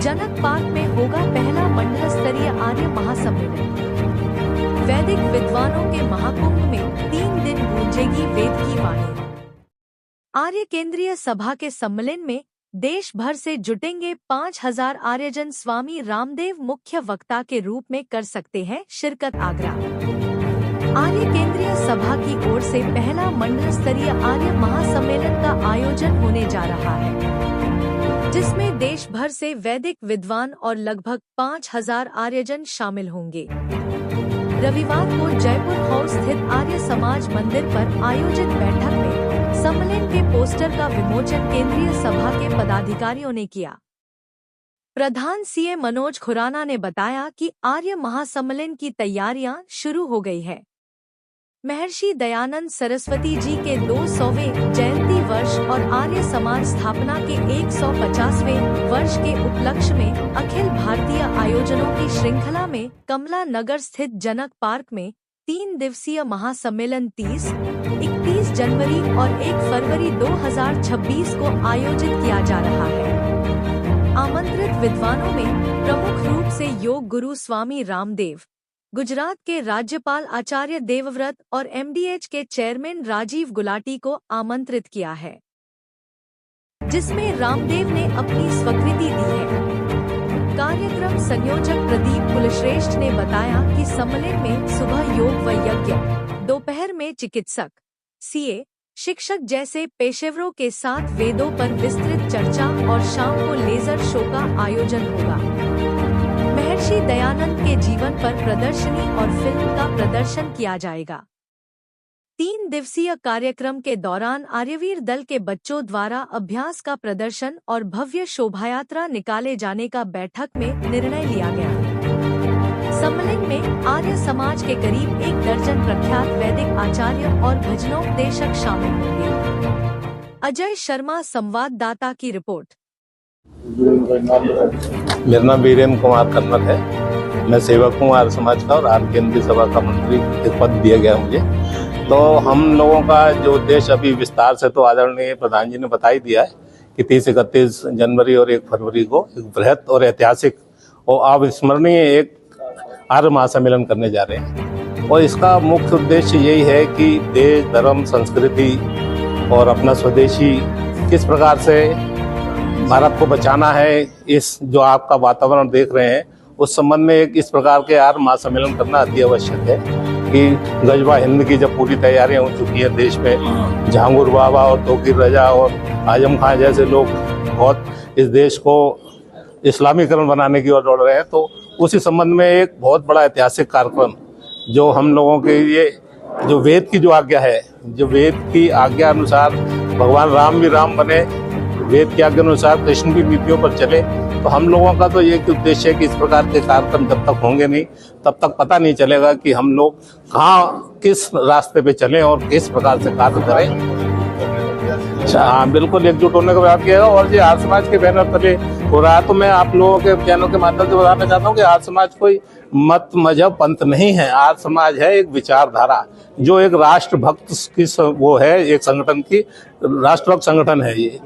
जनक park में होगा पहला मंडल स्तरीय आर्य महासम्मेलन। वैदिक विद्वानों के महाकुंभ में 3 दिन गूंजेगी वेद की वाणी। आर्य केंद्रीय सभा के सम्मेलन में देश भर से जुटेंगे 5000 आर्यजन। स्वामी रामदेव मुख्य वक्ता के रूप में कर सकते हैं शिरकत। आगरा आर्य केंद्रीय सभा की ओर से पहला मंडल स्तरीय आर्य महासम्मेलन का आयोजन होने जा रहा है, जिसमें देश भर से वैदिक विद्वान और लगभग 5000 आर्यजन शामिल होंगे। रविवार को जयपुर हाउस स्थित आर्य समाज मंदिर पर आयोजित बैठक में सम्मेलन के पोस्टर का विमोचन केंद्रीय सभा के पदाधिकारियों ने किया। प्रधान सीए मनोज खुराना ने बताया कि आर्य महासम्मेलन की तैयारियां शुरू हो गई है। महर्षि दयानंद सरस्वती जी के 200वें जयंती वर्ष और आर्य समाज स्थापना के 150वें वर्ष के उपलक्ष्य में अखिल भारतीय आयोजनों की श्रृंखला में कमला नगर स्थित जनक पार्क में 3 दिवसीय महासम्मेलन 30, 31 जनवरी और 1 फरवरी 2026 को आयोजित किया जा रहा है। आमंत्रित विद्वानों में प्रमुख रूप से योग गुरु स्वामी रामदेव, गुजरात के राज्यपाल आचार्य देवव्रत और एमडीएच के चेयरमैन राजीव गुलाटी को आमंत्रित किया है, जिसमें रामदेव ने अपनी स्वीकृति दी है। कार्यक्रम संयोजक प्रदीप कुलश्रेष्ठ ने बताया कि सम्मेलन में सुबह योग व यज्ञ, दोपहर में चिकित्सक, सीए, शिक्षक जैसे पेशेवरों के साथ वेदों पर विस्तृत चर्चा और शाम को लेजर शो का आयोजन होगा। महर्षि दयानंद के जीवन पर प्रदर्शनी और फिल्म का प्रदर्शन किया जाएगा। 3 दिवसीय कार्यक्रम के दौरान आर्यवीर दल के बच्चों द्वारा अभ्यास का प्रदर्शन और भव्य शोभायात्रा निकाले जाने का बैठक में निर्णय लिया गया। सम्मेलन में आर्य समाज के करीब 1 दर्जन प्रख्यात वैदिक आचार्य और भजनोपदेशक शामिल होंगे। अजय शर्मा, संवाददाता की रिपोर्ट। मेरा नाम वीरेंद्र कुमार कन्नर है। मैं सेवक हूँ आर्य समाज का और आर्य केंद्रीय सभा का मंत्री एक पद दिया गया मुझे। तो हम लोगों का जो उद्देश्य अभी विस्तार से तो आदरणीय प्रधान जी ने बता ही दिया है कि 30-31 जनवरी और 1 फरवरी को एक बृहत और ऐतिहासिक और अविस्मरणीय एक आर्य महासम्मेलन करने जा रहे हैं। और इसका मुख्य उद्देश्य यही है कि देश, धर्म, संस्कृति और अपना स्वदेशी किस प्रकार से भारत को बचाना है, इस जो आपका वातावरण देख रहे हैं उस संबंध में एक इस प्रकार के आर्य महासम्मेलन करना अति आवश्यक है कि गजबा हिंद की जब पूरी तैयारियां हो चुकी है देश में, जहांगीर बाबा और तोकीर रजा और आजम खान जैसे लोग बहुत इस देश को इस्लामीकरण बनाने की ओर दौड़ रहे हैं, तो उसी संबंध में एक बहुत बड़ा ऐतिहासिक कार्यक्रम जो हम लोगों के लिए जो वेद की जो आज्ञा है, जो वेद की आज्ञा अनुसार भगवान राम भी राम बने, वेद की आज्ञा अनुसार कृष्ण भी नीतियों पर चले, तो हम लोगों का तो एक उद्देश्य है कि इस प्रकार के कार्यक्रम जब तक होंगे नहीं तब तक पता नहीं चलेगा कि हम लोग कहाँ किस रास्ते पे चलें और किस प्रकार से कार्य करें। हाँ, बिल्कुल एकजुट होने का प्रयास किया और जो आर्य समाज के बैनर तले हो रहा है, तो मैं आप लोगों के चैनल के माध्यम से बताना चाहता हूँ कि आर्य समाज कोई मत, मजहब, पंथ नहीं है। आर्य समाज है एक विचारधारा जो एक राष्ट्रभक्त की वो है, एक संगठन की राष्ट्रभक्त संगठन है ये।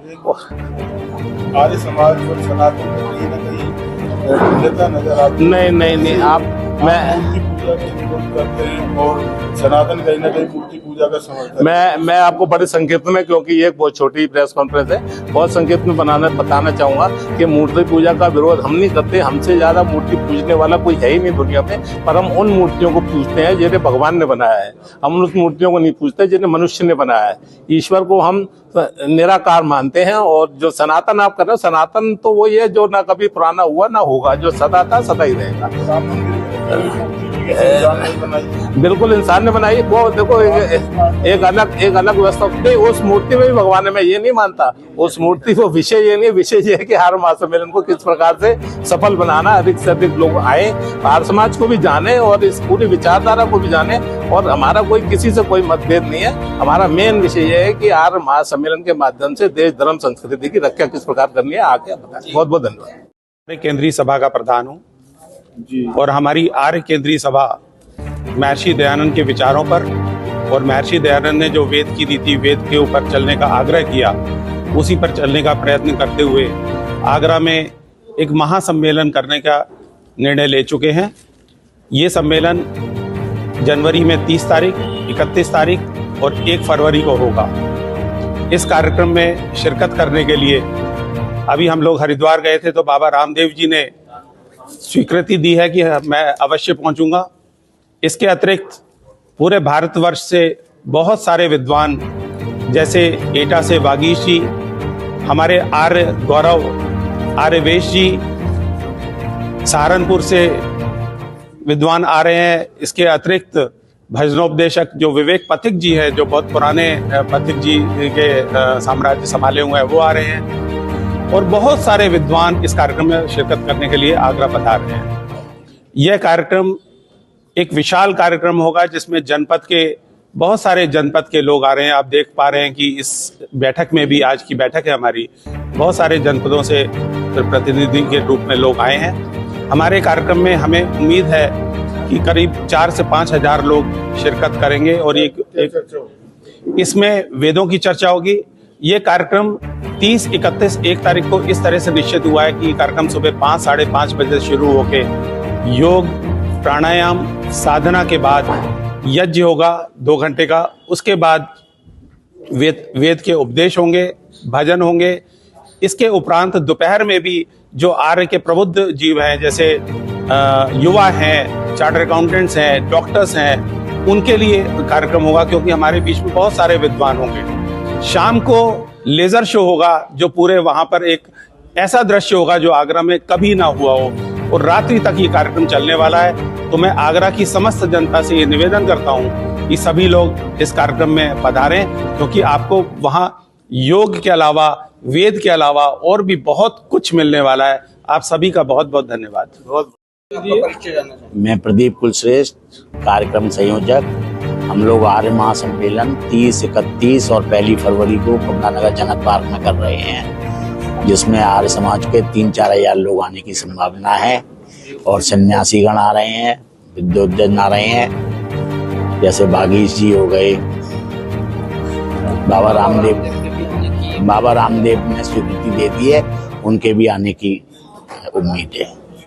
आर्य समाज और सनातन में कहीं ना कहीं भिन्नता नजर आती है। नहीं आप मैं पूजा के विरोध करते हैं और सनातन कहीं ना कहीं मूर्ति पूजा का समर्थन। मैं आपको बड़े संक्षिप्त में, क्योंकि ये एक बहुत छोटी प्रेस कॉन्फ्रेंस है, बहुत संक्षिप्त में बताना चाहूंगा कि मूर्ति पूजा का विरोध हम नहीं करते। हमसे ज्यादा मूर्ति पूजने वाला कोई है ही नहीं दुनिया में, पर हम उन मूर्तियों को पूजते हैं जिन्हें भगवान ने बनाया है। हम उस मूर्तियों को नहीं पूजते जिन्हें मनुष्य ने बनाया है। ईश्वर को हम निराकार मानते हैं। और जो सनातन आप कर रहे हो, सनातन तो वो ये जो ना कभी पुराना हुआ ना होगा, जो सदा था सदा ही रहेगा। बिल्कुल इंसान ने बनाई। वो देखो एक अलग व्यवस्था नहीं, उस मूर्ति में भी भगवान है, मैं ये नहीं मानता। उस मूर्ति को विषय ये नहीं, विषय ये है कि आर्य महासम्मेलन को किस प्रकार से सफल बनाना, अधिक से अधिक लोग आए, आर्य समाज को भी जाने और इस पूरी विचारधारा को भी जाने। और हमारा कोई किसी से कोई मतभेद नहीं है। हमारा मेन विषय ये है कि आर्य महासम्मेलन के माध्यम से देश, धर्म, संस्कृति की रक्षा किस प्रकार करनी है, आगे बताएं। बहुत बहुत धन्यवाद। केंद्रीय सभा का प्रधान हूँ और हमारी आर्य केंद्रीय सभा महर्षि दयानंद के विचारों पर और महर्षि दयानंद ने जो वेद की नीति, वेद के ऊपर चलने का आग्रह किया, उसी पर चलने का प्रयत्न करते हुए आगरा में एक महासम्मेलन करने का निर्णय ले चुके हैं। ये सम्मेलन जनवरी में 30 तारीख, 31 तारीख और 1 फरवरी को होगा। इस कार्यक्रम में शिरकत करने के लिए अभी हम लोग हरिद्वार गए थे तो बाबा रामदेव जी ने स्वीकृति दी है कि मैं अवश्य पहुंचूंगा। इसके अतिरिक्त पूरे भारतवर्ष से बहुत सारे विद्वान, जैसे एटा से वागीश जी, हमारे आर्य गौरव आर्यवेश जी, सहारनपुर से विद्वान आ रहे हैं। इसके अतिरिक्त भजनोपदेशक जो विवेक पथिक जी है, जो बहुत पुराने पथिक जी के साम्राज्य संभाले हुए हैं, वो आ रहे हैं और बहुत सारे विद्वान इस कार्यक्रम में शिरकत करने के लिए आगरा पधार रहे हैं। यह कार्यक्रम एक विशाल कार्यक्रम होगा जिसमें जनपद के बहुत सारे जनपद के लोग आ रहे हैं। आप देख पा रहे हैं कि इस बैठक में भी, आज की बैठक है हमारी, बहुत सारे जनपदों से प्रतिनिधि के रूप में लोग आए हैं। हमारे कार्यक्रम में हमें उम्मीद है कि करीब 4 से 5 हजार लोग शिरकत करेंगे और इसमें वेदों की चर्चा होगी। ये कार्यक्रम 30, 31, 1 तारीख को इस तरह से निश्चित हुआ है कि कार्यक्रम सुबह 5, साढ़े 5 बजे शुरू होके योग, प्राणायाम, साधना के बाद यज्ञ होगा 2 घंटे का। उसके बाद वेद के उपदेश होंगे, भजन होंगे। इसके उपरांत दोपहर में भी जो आर्य के प्रबुद्ध जीव हैं, जैसे युवा हैं, चार्टर्ड अकाउंटेंट्स हैं, डॉक्टर्स हैं, उनके लिए कार्यक्रम होगा, क्योंकि हमारे बीच में बहुत सारे विद्वान होंगे। शाम को लेजर शो होगा, जो पूरे वहां पर एक ऐसा दृश्य होगा जो आगरा में कभी ना हुआ हो, और रात्रि तक ये कार्यक्रम चलने वाला है। तो मैं आगरा की समस्त जनता से ये निवेदन करता हूँ कि सभी लोग इस कार्यक्रम में पधारें, क्योंकि आपको वहाँ योग के अलावा, वेद के अलावा और भी बहुत कुछ मिलने वाला है। आप सभी का बहुत बहुत धन्यवाद। मैं प्रदीप कुलश्रेष्ठ, कार्यक्रम संयोजक। हम लोग आर्य महासम्मेलन 30, 31 और 1 फरवरी को कमलानगर जनक पार्क में कर रहे हैं, जिसमें आर्य समाज के 3-4 हजार लोग आने की संभावना है और सन्यासीगण आ रहे हैं, विद्वजन आ रहे हैं, जैसे भागीश जी हो गए, बाबा रामदेव ने स्वीकृति दे दी है, उनके भी आने की उम्मीद है।